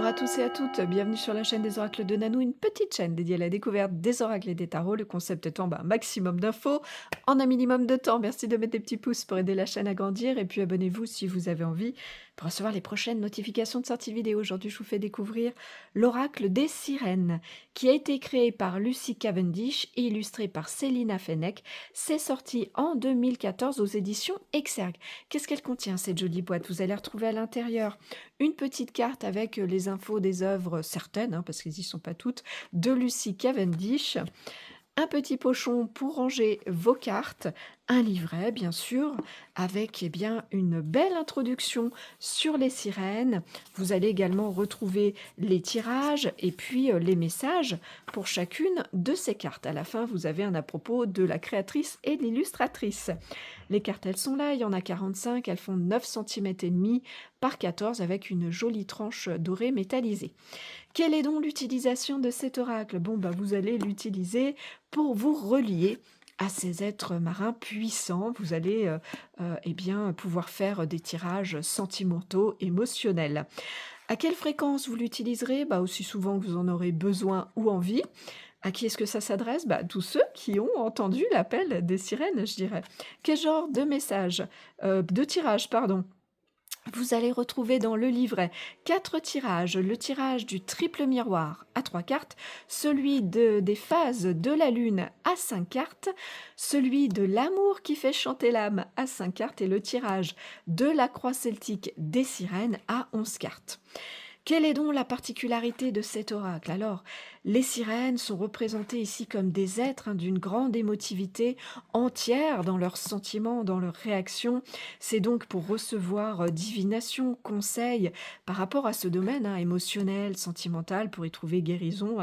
à tous et à toutes, bienvenue sur la chaîne des oracles de Nanou, une petite chaîne dédiée à la découverte des oracles et des tarots. Le concept étant un maximum d'infos en un minimum de temps. Merci de mettre des petits pouces pour aider la chaîne à grandir et puis abonnez-vous si vous avez envie pour recevoir les prochaines notifications de sortie vidéo. Aujourd'hui, je vous fais découvrir l'oracle des sirènes qui a été créé par Lucy Cavendish et illustré par Célina Fennec. C'est sorti en 2014 aux éditions Exergue. Qu'est-ce qu'elle contient cette jolie boîte? Vous allez retrouver à l'intérieur une petite carte avec les infos des œuvres certaines, parce qu'elles n'y sont pas toutes, de Lucy Cavendish, un petit pochon pour ranger vos cartes, un livret bien sûr, avec bien une belle introduction sur les sirènes. Vous allez également retrouver les tirages et puis les messages pour chacune de ces cartes. À la fin, vous avez un à propos de la créatrice et de l'illustratrice. Les cartes, elles sont là, il y en a 45, elles font 9 cm et demi par 14 avec une jolie tranche dorée métallisée. Quelle est donc l'utilisation de cet oracle? Vous allez l'utiliser pour vous relier à ces êtres marins puissants. Vous allez pouvoir faire des tirages sentimentaux, émotionnels. À quelle fréquence vous l'utiliserez? Aussi souvent que vous en aurez besoin ou envie. À qui est-ce que ça s'adresse? Tous ceux qui ont entendu l'appel des sirènes, je dirais. Quel genre de message, de tirage, pardon, vous allez retrouver dans le livret 4 tirages, le tirage du triple miroir à 3 cartes, celui des phases de la lune à 5 cartes, celui de l'amour qui fait chanter l'âme à 5 cartes et le tirage de la croix celtique des sirènes à 11 cartes. Quelle est donc la particularité de cet oracle? Alors, les sirènes sont représentées ici comme des êtres d'une grande émotivité entière dans leurs sentiments, dans leurs réactions. C'est donc pour recevoir divination, conseil par rapport à ce domaine émotionnel, sentimental, pour y trouver guérison,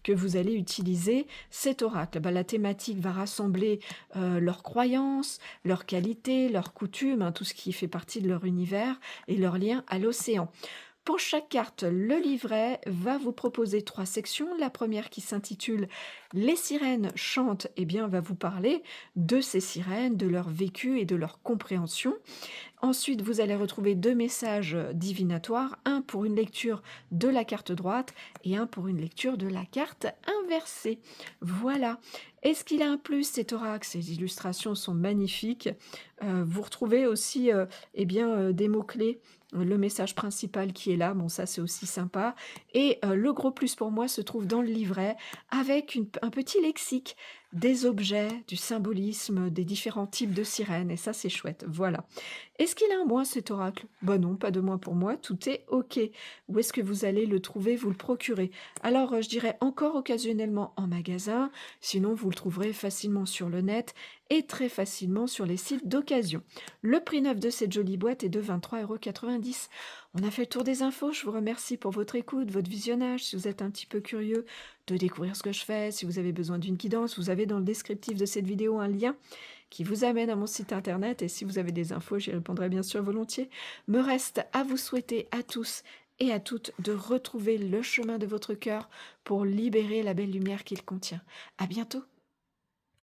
que vous allez utiliser cet oracle. La thématique va rassembler leurs croyances, leurs qualités, leurs coutumes, tout ce qui fait partie de leur univers et leur lien à l'océan. Pour chaque carte, le livret va vous proposer 3 sections. La première qui s'intitule Les sirènes chantent, va vous parler de ces sirènes, de leur vécu et de leur compréhension. Ensuite, vous allez retrouver 2 messages divinatoires, un pour une lecture de la carte droite et un pour une lecture de la carte inversée. Voilà. Est-ce qu'il a un plus cet oracle? Ces illustrations sont magnifiques. Vous retrouvez aussi des mots-clés, le message principal qui est là, ça c'est aussi sympa. Et le gros plus pour moi se trouve dans le livret avec un petit lexique des objets, du symbolisme, des différents types de sirènes, et ça c'est chouette, voilà. Est-ce qu'il a un moins cet oracle? Non, pas de moins pour moi, tout est ok. Où est-ce que vous allez le trouver, vous le procurer? Alors je dirais encore occasionnellement en magasin, sinon vous le trouverez facilement sur le net et très facilement sur les sites d'occasion. Le prix neuf de cette jolie boîte est de 23,90 €. On a fait le tour des infos, je vous remercie pour votre écoute, votre visionnage. Si vous êtes un petit peu curieux de découvrir ce que je fais, si vous avez besoin d'une guidance, vous avez dans le descriptif de cette vidéo un lien qui vous amène à mon site internet, et si vous avez des infos, j'y répondrai bien sûr volontiers. Me reste à vous souhaiter à tous et à toutes de retrouver le chemin de votre cœur pour libérer la belle lumière qu'il contient. À bientôt!